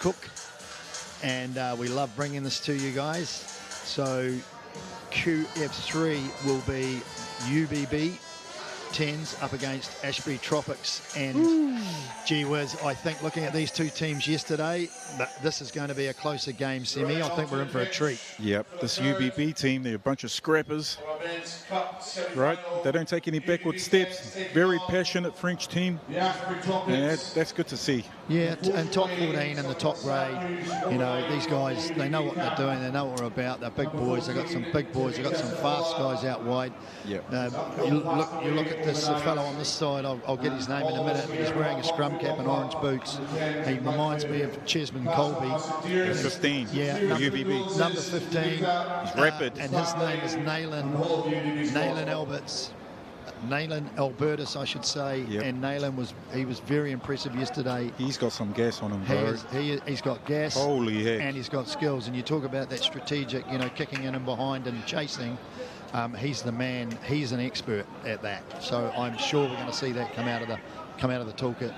Cook, and we love bringing this to you guys. So QF3 will be UBB 10s up against Ashbury Tropics, and gee whiz, I think looking at these two teams yesterday, this is going to be a closer game, Semi. I think we're in for a treat. Yep, this UBB team, they're a bunch of scrappers, right? They don't take any backward steps. Very passionate French team. Yeah, that's good to see. Yeah, and top 14 in the top grade, you know, these guys, they know what they're doing, they know what we're about. They're big boys, they've got some big boys, they've got some fast guys out wide. Yep. You look at this fellow on this side, I'll get his name in a minute, but he's wearing a scrum cap and orange boots. He reminds me of Chesman Colby. 15, yeah, UBB. Number 15. He's rapid. And his name is Naylan Albertus, I should say. Yep. And Naylan was very impressive yesterday. He's got some gas on him, bro. He's got gas. Holy heck. And he's got skills. And you talk about that strategic, you know, kicking in and behind and chasing. He's the man. He's an expert at that. So I'm sure we're going to see that come out of the toolkit.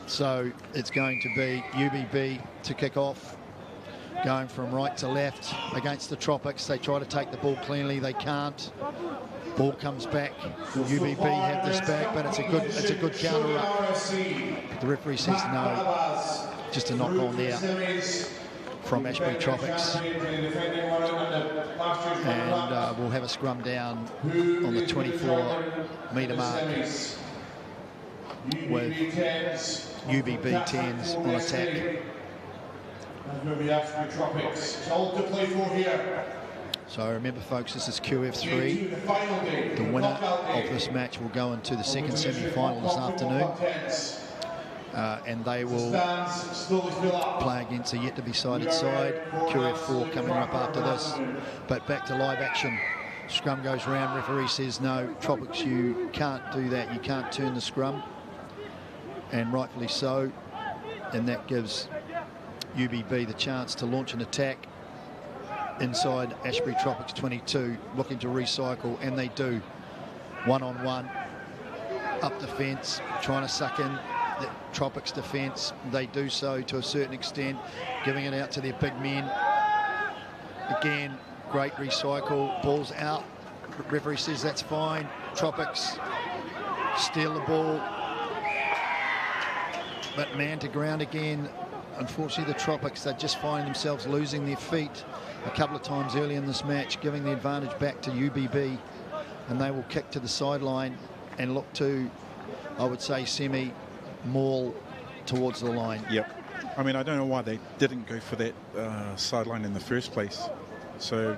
So it's going to be UBB to kick off, going from right to left against the Tropics. They try to take the ball cleanly. They can't. Ball comes back. UBB have this back, but it's a good counter up. The referee says no. Just a knock on there from Ashbury Tropics. And we'll have a scrum down on the 24-metre mark with UBB 10s on attack. So remember, folks, this is QF3. The winner of this match will go into the second semi-final this afternoon. And they will play against a yet-to-be-sided side. QF4 coming up after this. But back to live action. Scrum goes round. Referee says no. Tropics, you can't do that. You can't turn the scrum. And rightfully so. And that gives UBB the chance to launch an attack inside Ashbury Tropics 22, looking to recycle, and they do. One-on-one, up the fence, trying to suck in the Tropics defence. They do so to a certain extent, giving it out to their big men. Again, great recycle, ball's out. Referee says that's fine. Tropics steal the ball, but man to ground again. Unfortunately, the Tropics, they're just finding themselves losing their feet a couple of times early in this match, giving the advantage back to UBB, and they will kick to the sideline and look to, I would say, semi-maul towards the line. Yep. I mean, I don't know why they didn't go for that sideline in the first place. So,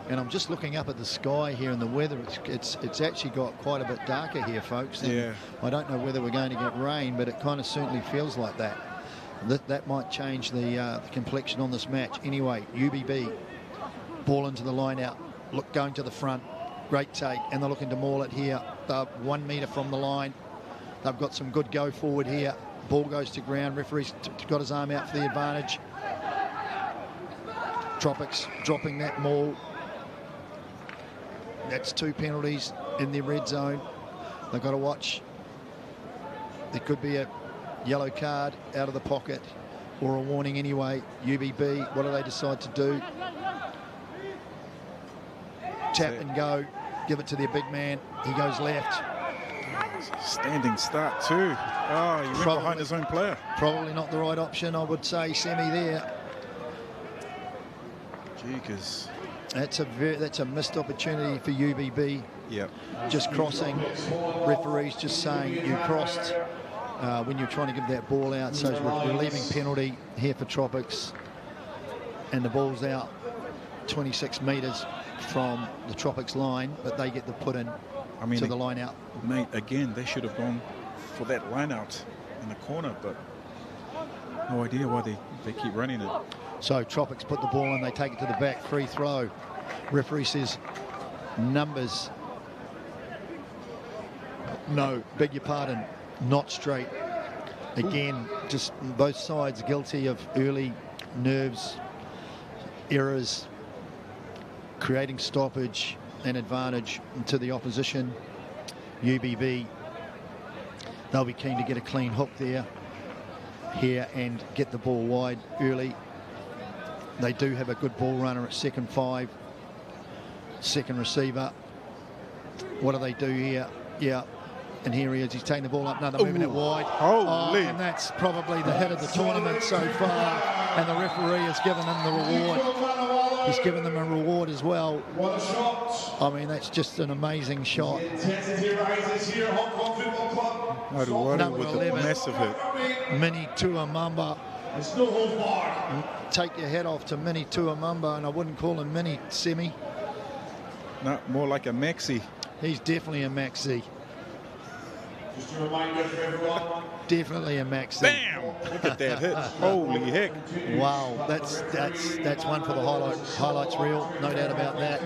and I'm just looking up at the sky here and the weather. It's actually got quite a bit darker here, folks. And yeah. I don't know whether we're going to get rain, but it kind of certainly feels like that. That might change the complexion on this match. Anyway, UBB, ball into the line out, going to the front, great take, and they're looking to maul it here. They're 1 metre from the line. They've got some good go forward here. Ball goes to ground. Referee's got his arm out for the advantage. Tropics dropping that maul. That's 2 penalties in their red zone. They've got to watch. There could be a yellow card out of the pocket or a warning anyway. UBB, what do they decide to do? Tap and go, give it to their big man. He goes left. Standing start too. Oh, he went behind his own player. Probably not the right option, I would say, Semi, there. Jeekers. That's a missed opportunity for UBB. Yep. Just crossing. Referees just saying you crossed. When you're trying to give that ball out. So we're leaving penalty here for Tropics, and the ball's out 26 metres from the Tropics line, but they get the put in to the line out. Mate, again, they should have gone for that line out in the corner, but no idea why they keep running it. So Tropics put the ball in, they take it to the back, free throw. Referee says numbers. No, beg your pardon. Not straight. Again, just both sides guilty of early nerves, errors, creating stoppage and advantage to the opposition. UBB, they'll be keen to get a clean hook there. here and get the ball wide early. They do have a good ball runner at second 5, second receiver. What do they do here? Yeah, and here he is. He's taking the ball up. No, they're moving it wide. Holy. And that's probably the hit of the tournament so far. And the referee has given them the reward. He's given them a reward as well. I mean, that's just an amazing shot. Number with 11, a massive hit. Mini Tuamamba. Take your head off to Mini Tuamamba, and I wouldn't call him Mini Semi. No, more like a maxi. He's definitely a maxi. Just a reminder for everyone. Definitely a maxi. Bam! Look at that hit. Holy heck. Wow, that's one for the highlights reel, no doubt about that.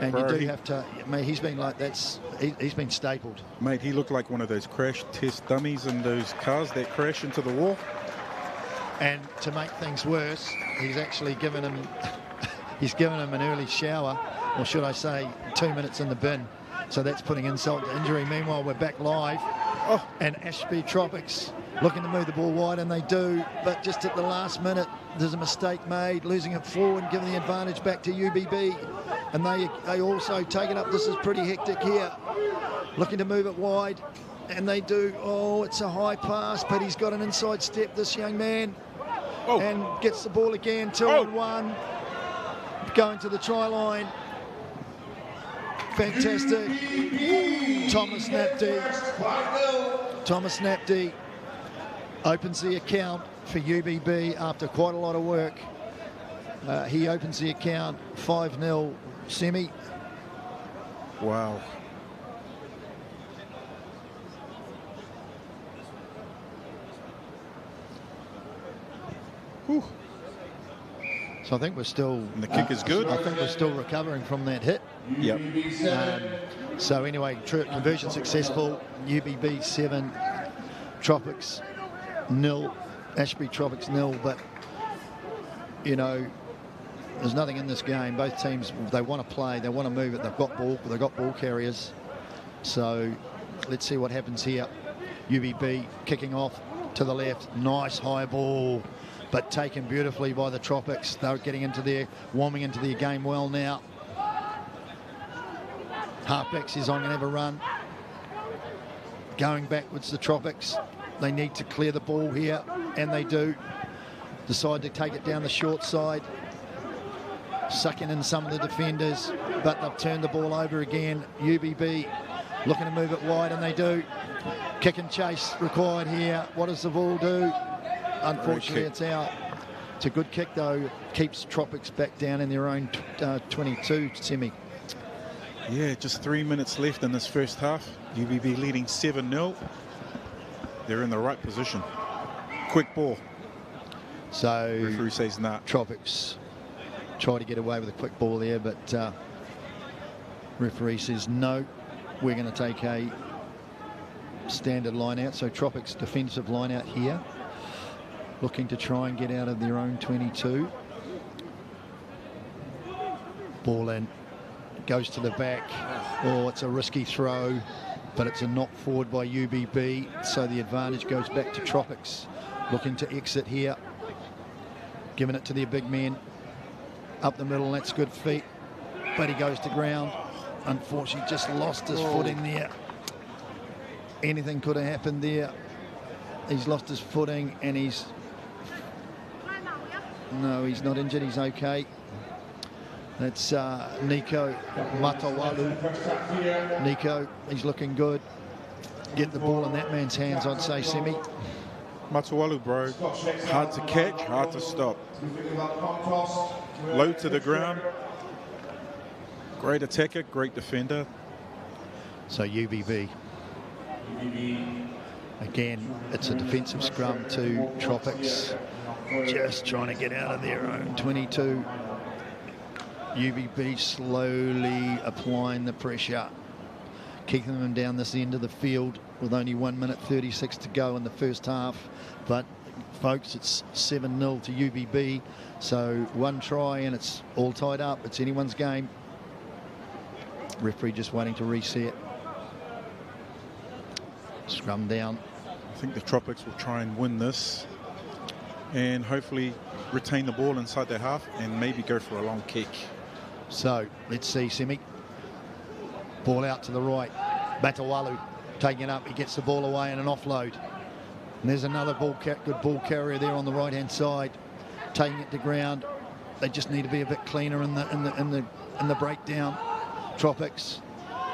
And you do have to, mate, he's been like, he's been stapled. Mate, he looked like one of those crash test dummies in those cars that crash into the wall. And to make things worse, he's actually given him an early shower, or should I say 2 minutes in the bin. So that's putting insult to injury. Meanwhile, we're back live. And Ashbury Tropics looking to move the ball wide, and they do. But just at the last minute, there's a mistake made, losing it forward, giving the advantage back to UBB. And they also take it up. This is pretty hectic here. Looking to move it wide, and they do. Oh, it's a high pass, but he's got an inside step, this young man. And gets the ball again, 2-on-1. Going to the try line. Fantastic. Thomas Napdi opens the account for UBB after quite a lot of work. He opens the account 5-0 semi. Wow. Whew. So I think we're still... And the kick is good. I think we're still recovering from that hit. Yep. So anyway, conversion successful. UBB 7, Tropics 0, Ashbury Tropics 0. But, you know, there's nothing in this game. Both teams, they want to play, they want to move it. They've got ball carriers. So let's see what happens here. UBB kicking off to the left. Nice high ball, but taken beautifully by the Tropics. They're getting into their, warming into their game well now. Halfback says, I'm going to have a run. Going backwards, the Tropics. They need to clear the ball here, and they do. Decide to take it down the short side. Sucking in some of the defenders, but they've turned the ball over again. UBB looking to move it wide, and they do. Kick and chase required here. What does the ball do? Unfortunately, it's out. It's a good kick, though. Keeps Tropics back down in their own 22 semi. Yeah, just 3 minutes left in this first half. UBB leading 7-0. They're in the right position. Quick ball. So referee says nah. Tropics try to get away with a quick ball there, but referee says no. We're going to take a standard line out. So Tropics defensive line out here, looking to try and get out of their own 22. Ball in, goes to the back. Oh, it's a risky throw, but it's a knock forward by UBB. So the advantage goes back to Tropics, looking to exit here. Giving it to their big man up the middle. That's good feet, but he goes to ground. Unfortunately, just lost his footing there. Anything could have happened there. He's lost his footing, and he's... No, he's not injured. He's okay. That's Nico Matawalu. Nico, he's looking good. Get the ball in that man's hands, I'd say, Semi. Matawalu, bro. Hard to catch, hard to stop. Low to the ground. Great attacker, great defender. So UBB. Again, it's a defensive scrum to Tropics. Just trying to get out of their own 22. UBB slowly applying the pressure, keeping them down this end of the field with only 1 minute 36 to go in the first half. But folks, it's 7-0 to UBB, so one try and it's all tied up. It's anyone's game. Referee just waiting to reset. Scrum down. I think the Tropics will try and win this. and hopefully retain the ball inside their half and maybe go for a long kick. So let's see, Semi. Ball out to the right. Batawalu taking it up. He gets the ball away and an offload. And there's another good ball carrier there on the right-hand side, taking it to ground. They just need to be a bit cleaner in the breakdown. Tropics.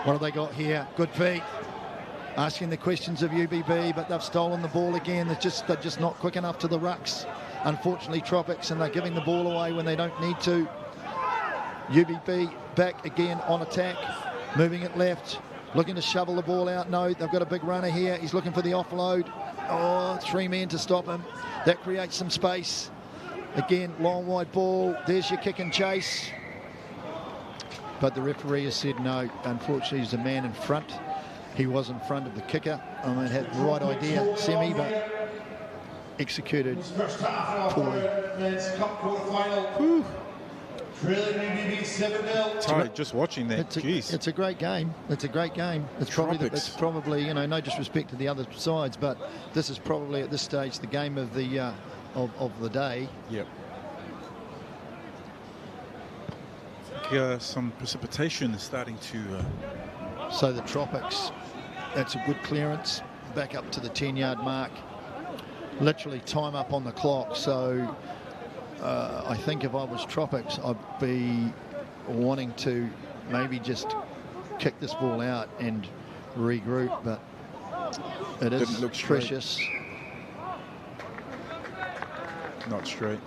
What have they got here? Good feet. Asking the questions of UBB, but they've stolen the ball again. They're just not quick enough to the rucks. Unfortunately, Tropics, and they're giving the ball away when they don't need to. UBB back again on attack, moving it left, looking to shovel the ball out. No, they've got a big runner here. He's looking for the offload. Oh, 3 men to stop him. That creates some space. Again, long wide ball. There's your kick and chase. But the referee has said no. Unfortunately, he's the man in front. He was in front of the kicker. I mean, had the right idea, Semi, but executed poorly. Ty, just watching that, it's a great game. It's a great game. It's probably, you know, no disrespect to the other sides, but this is probably at this stage the game of the day. Yep. Some precipitation is starting to. So the Tropics, that's a good clearance, back up to the 10-yard mark. Literally time up on the clock. So I think if I was Tropics, I'd be wanting to maybe just kick this ball out and regroup, but it is precious. Not straight.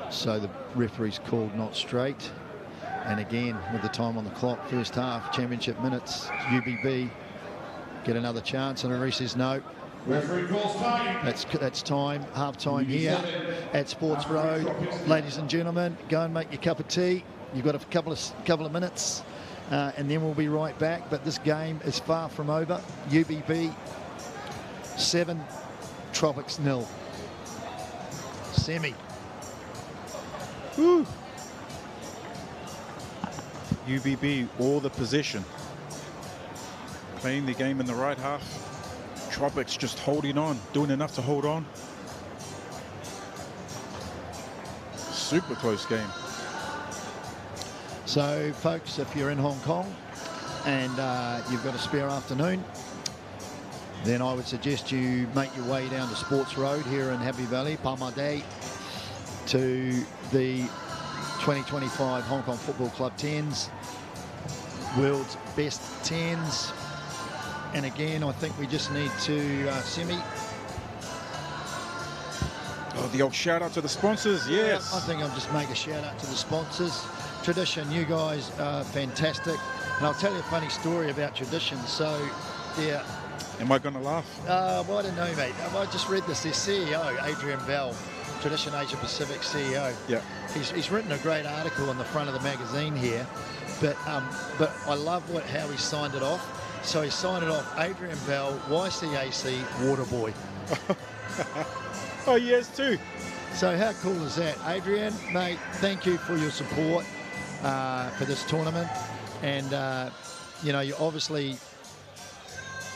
So the referee's called not straight. And again, with the time on the clock, first half, championship minutes, UBB get another chance, and the referee says no. Referee calls time. That's time, half time here at Sports Road. Ladies and gentlemen, go and make your cup of tea. You've got a couple of minutes, and then we'll be right back. But this game is far from over. UBB 7, Tropics 0. Semi. Woo. UBB all the possession, playing the game in the right half. Tropics just holding on, doing enough to hold on. Super close game. So folks, if you're in Hong Kong and you've got a spare afternoon, then I would suggest you make your way down to Sports Road here in Happy Valley, Palma Day, to the 2025 Hong Kong Football Club 10s, world's best 10s. And again, I think we just need to Semi. Oh, the old shout out to the sponsors, yes. I think I'll just make a shout out to the sponsors. Tradition, you guys are fantastic. And I'll tell you a funny story about Tradition. So, yeah. Am I going to laugh? Well, I don't know, mate. I just read this. Their CEO, Adrian Bell, Tradition Asia Pacific CEO. Yeah. He's written a great article on the front of the magazine here. But I love how he signed it off. So he signed it off, Adrian Bell, YCAC, Waterboy. Oh, yes, too. So how cool is that? Adrian, mate, thank you for your support for this tournament. And, you know, you're obviously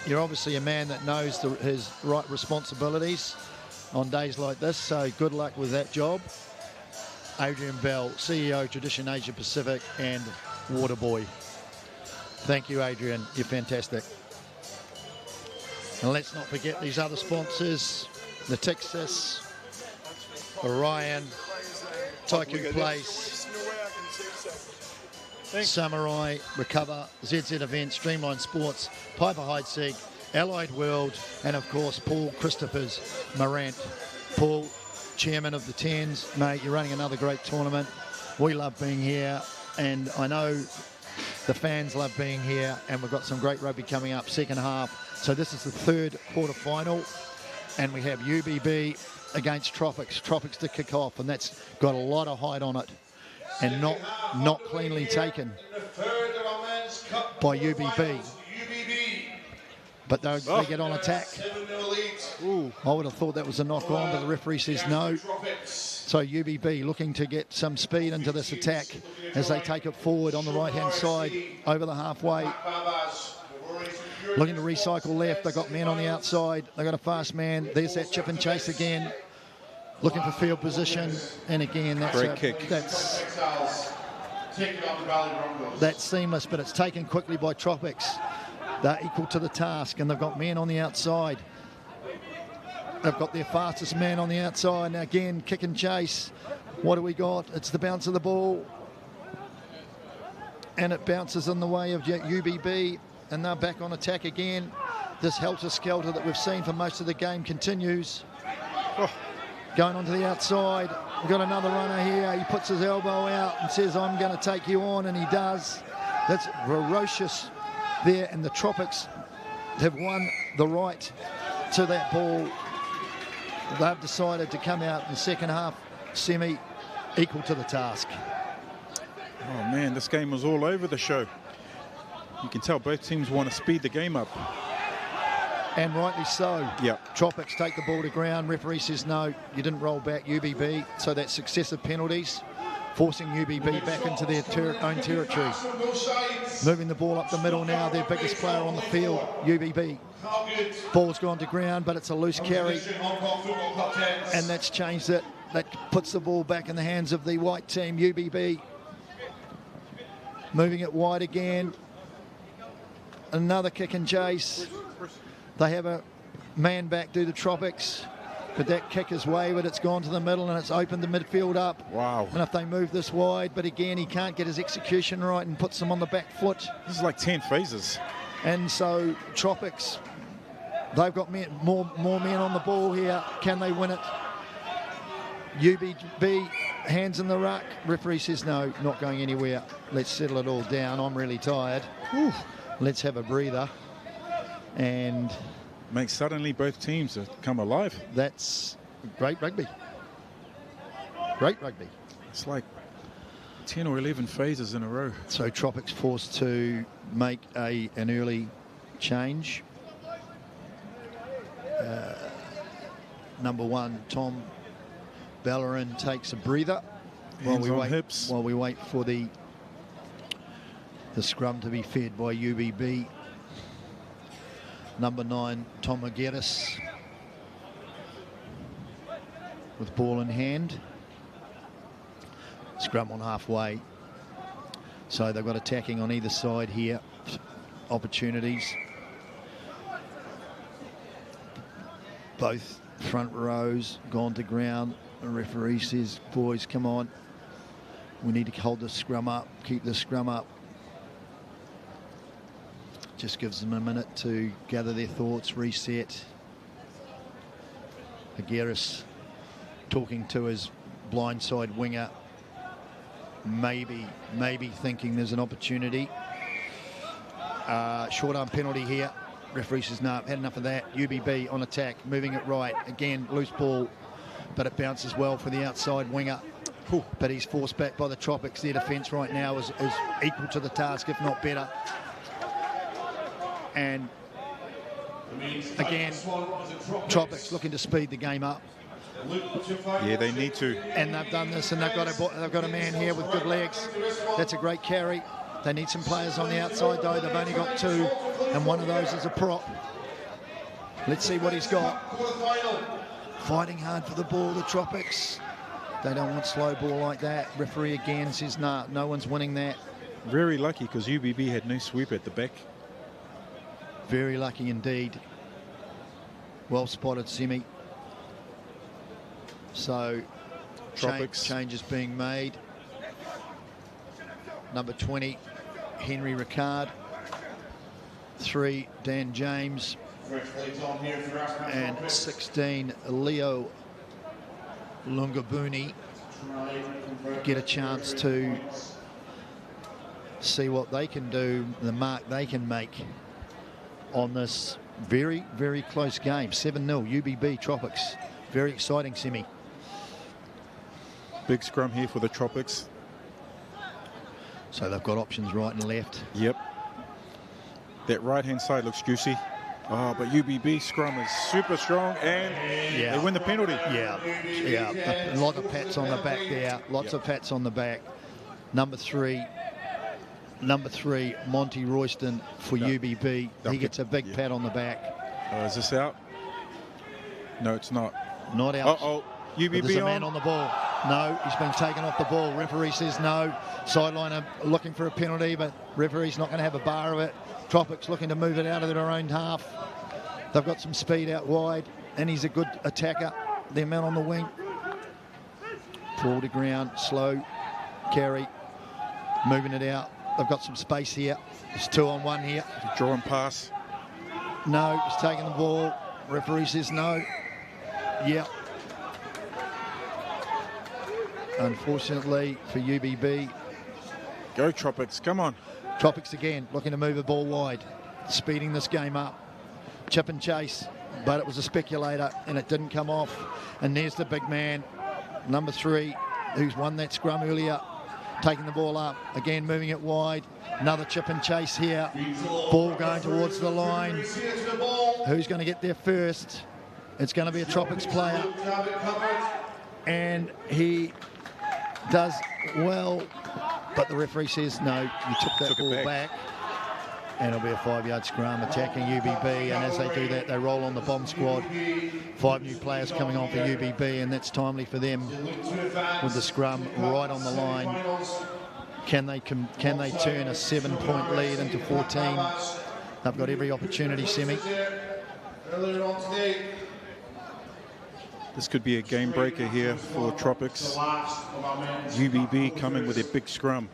a man that knows his right responsibilities on days like this. So good luck with that job. Adrian Bell, CEO, Tradition Asia Pacific, and Waterboy. Thank you, Adrian. You're fantastic. And let's not forget these other sponsors, the Texas, Orion, Tycoon Place, Samurai, Recover, ZZ Events, Streamline Sports, Piper Heidsieck, Allied World, and of course, Paul Christopher's Morant. Paul, chairman of the 10s, mate, you're running another great tournament. We love being here, and I know the fans love being here, and we've got some great rugby coming up, second half. So this is the third quarter final, and we have UBB against Tropics. Tropics to kick off, and that's got a lot of height on it, and not cleanly taken by UBB. But they get on attack. Ooh. I would have thought that was a knock on, but the referee says no. So UBB looking to get some speed into this attack as they take it forward on the right-hand side over the halfway. Looking to recycle left. They've got men on the outside. They've got a fast man. There's that chip and chase again. looking for field position, and again, that's Great kick. That's Take it on the Valley Broncos. that's seamless, but it's taken quickly by Tropics. They're equal to the task, and they've got men on the outside. They've got their fastest man on the outside. And again, kick and chase. What do we got? It's the bounce of the ball. And it bounces in the way of UBB, and they're back on attack again. This helter-skelter that we've seen for most of the game continues. Oh. Going onto the outside. We've got another runner here. He puts his elbow out and says, I'm going to take you on, and he does. That's ferocious there, and the Tropics have won the right to that ball. They've decided to come out in the second half semi equal to the task. Oh man, this game was all over the show. You can tell both teams want to speed the game up. And rightly so. Yep. Tropics take the ball to ground. Referee says no, you didn't roll back, UBB. So that's successive penalties, forcing UBB back into their own territory. Moving the ball up the middle now, their biggest player on the field, UBB. Ball's gone to ground, but it's a loose carry. And that's changed it. That puts the ball back in the hands of the white team, UBB. Moving it wide again. Another kick and chase. They have a man back to the Tropics, but that kick is wayward. It's gone to the middle and it's opened the midfield up. Wow. And if they move this wide, but again, he can't get his execution right and puts them on the back foot. This is like 10 phases. And so Tropics, they've got more men on the ball here. Can they win it? UBB, hands in the ruck. Referee says no, not going anywhere. Let's settle it all down. I'm really tired. Whew. Let's have a breather. And makes suddenly both teams come alive. That's great rugby. Great rugby. It's like 10 or 11 phases in a row. So Tropics forced to make an early change. Number one, Tom Bellerin takes a breather while we wait for the scrum to be fed by UBB. Number 9, Tom Aguirres with ball in hand. Scrum on halfway. So they've got attacking on either side here. Opportunities. Both front rows gone to ground. The referee says, boys, come on. We need to hold the scrum up, keep the scrum up. Just gives them a minute to gather their thoughts, reset. Aguirres talking to his blindside winger, maybe thinking there's an opportunity. Short arm penalty here. Referee says no, had enough of that. UBB on attack, moving it right. Again, loose ball, but it bounces well for the outside winger. But he's forced back by the Tropics. Their defence right now is equal to the task, if not better. And again, Tropics looking to speed the game up. Yeah, they need to. And they've done this, and they've got a man here with good legs. That's a great carry. They need some players on the outside, though. They've only got 2, and one of those is a prop. Let's see what he's got. Fighting hard for the ball, the Tropics. They don't want slow ball like that. Referee again says, nah, no one's winning that. Very lucky, because UBB had no sweep at the back. Very lucky indeed. Well spotted, Semi. So, Tropics. Changes being made. Number 20, Henry Ricard. 3, Dan James. And 16, Leo Lungabuni get a chance to see what they can do, the mark they can make on this very, very close game. 7-0, UBB Tropics. Very exciting, Semi. Big scrum here for the Tropics. So they've got options right and left. Yep. That right-hand side looks juicy. Oh, but UBB scrum is super strong, and they win the penalty. Yeah. A lot of pats on the back there. Lots of pats on the back. Number 3, Monty Royston for UBB. He gets a big pat on the back. Is this out? No, it's not. Not out. Uh-oh. UBB there's a man on the ball. No, he's been taken off the ball. Referee says no. Sideline are looking for a penalty, but referee's not going to have a bar of it. Tropics looking to move it out of their own half. They've got some speed out wide, and he's a good attacker. Their man on the wing. Ball to ground, slow carry, moving it out. They've got some space here. It's 2-on-1 here. Draw and pass. No, he's taking the ball. Referee says no. Yep. Unfortunately for UBB. Go Tropics, come on. Tropics again, looking to move the ball wide. Speeding this game up. Chip and chase, but it was a speculator and it didn't come off. And there's the big man, number 3, who's won that scrum earlier. Taking the ball up, again moving it wide. Another chip and chase here. Ball going towards the line. Who's going to get there first? It's going to be a Tropics player. And he does well, but the referee says no, you took that ball back. And it'll be a 5-yard scrum attacking UBB, and as they do that, they roll on the bomb squad. 5 new players coming on for UBB, and that's timely for them with the scrum right on the line. Can they turn a 7-point lead into 14? They've got every opportunity, Semi. This could be a game breaker here for Tropics. UBB coming with a big scrum.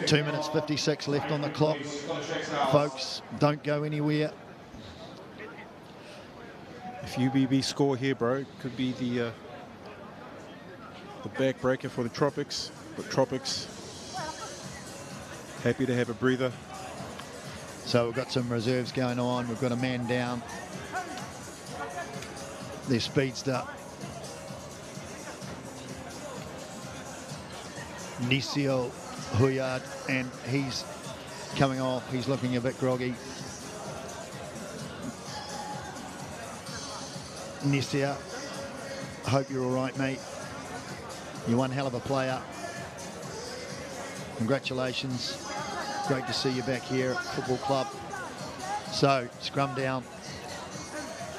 2 minutes 56 left on the clock. Folks, don't go anywhere. If UBB score here, bro, it could be the backbreaker for the Tropics. But Tropics happy to have a breather. So we've got some reserves going on. We've got a man down. Their speedster. Nisio Huyard, and he's coming off. He's looking a bit groggy. Nisio, hope you're all right, mate. You're one hell of a player. Congratulations. Great to see you back here at Football Club. So, scrum down.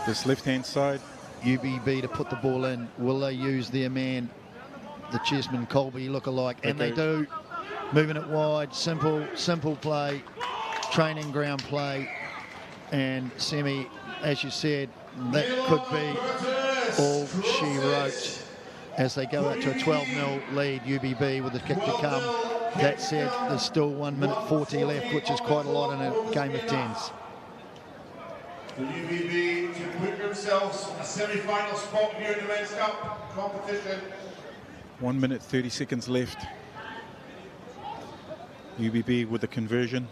This left-hand side. UBB to put the ball in. Will they use their man, the Cheeseman Colby lookalike? And they do. Moving it wide. Simple play. Training ground play. And Semi, as you said, that could be all she wrote as they go out to a 12-0 lead, UBB, with the kick to come. That said, there's still 1 minute 40 left, which is quite a lot in a game of 10s. The UBB to put themselves a semi-final spot here in the Men's Cup competition. 1 minute 30 seconds left. UBB with the conversion.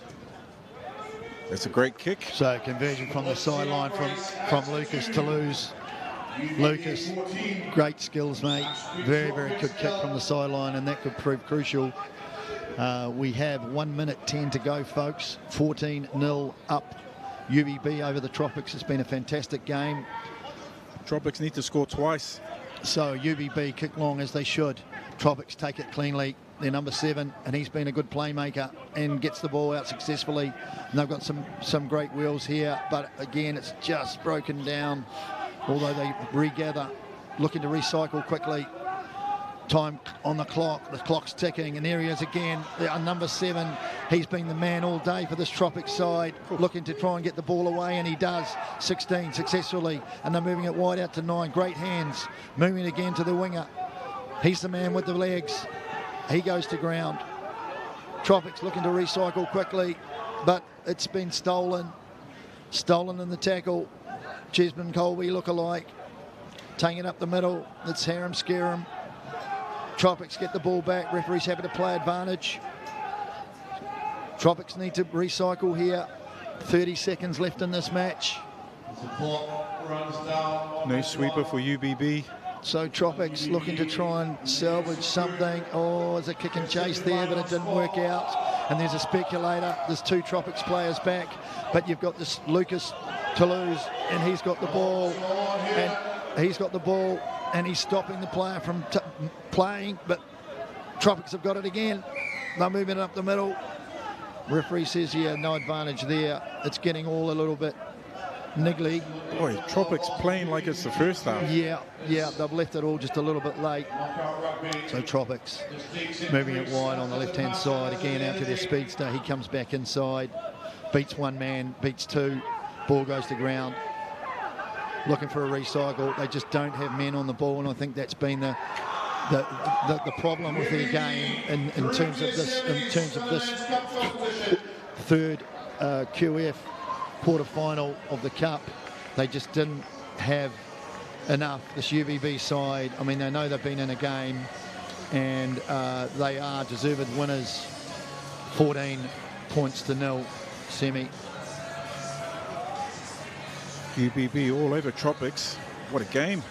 That's a great kick. So conversion from the sideline from Lucas Toulouse. Lucas, great skills, mate. Very, very good kick from the sideline, and that could prove crucial. We have 1 minute 10 to go, folks. 14-0 up. UBB over the Tropics. It's been a fantastic game. Tropics need to score twice. So UBB kick long as they should. Tropics take it cleanly. They're number 7, and he's been a good playmaker and gets the ball out successfully. And they've got some great wheels here, but again, it's just broken down. Although they regather, looking to recycle quickly. Time on the clock's ticking, and there he is again, number 7. He's been the man all day for this Tropics side, looking to try and get the ball away, and he does. 16 successfully, and they're moving it wide out to 9. Great hands, moving again to the winger. He's the man with the legs. He goes to ground. Tropics looking to recycle quickly, but it's been stolen. Stolen in the tackle. Cheeseman Colby lookalike. Taking it up the middle. It's Harum Scarum. Tropics get the ball back. Referee's happy to play advantage. Tropics need to recycle here. 30 seconds left in this match. No sweeper for UBB. So Tropics looking to try and salvage something. Oh, there's a kick and chase there, but it didn't work out. And there's a speculator. There's 2 Tropics players back, but you've got this Lucas Toulouse, and he's got the ball. And he's stopping the player from playing, but Tropics have got it again. They're moving it up the middle. Referee says, yeah, no advantage there. It's getting all a little bit niggly. Boy, Tropics playing like it's the first half. Yeah, they've left it all just a little bit late. So Tropics moving it wide on the left-hand side, again out to their speedster. He comes back inside, beats one man, beats two, ball goes to ground. Looking for a recycle. They just don't have men on the ball, and I think that's been the problem with their game in terms of this third QF quarter-final of the Cup. They just didn't have enough, this UBB side. I mean, they know they've been in a game, and they are deserved winners, 14-0 semi. UBB all over Tropics. What a game.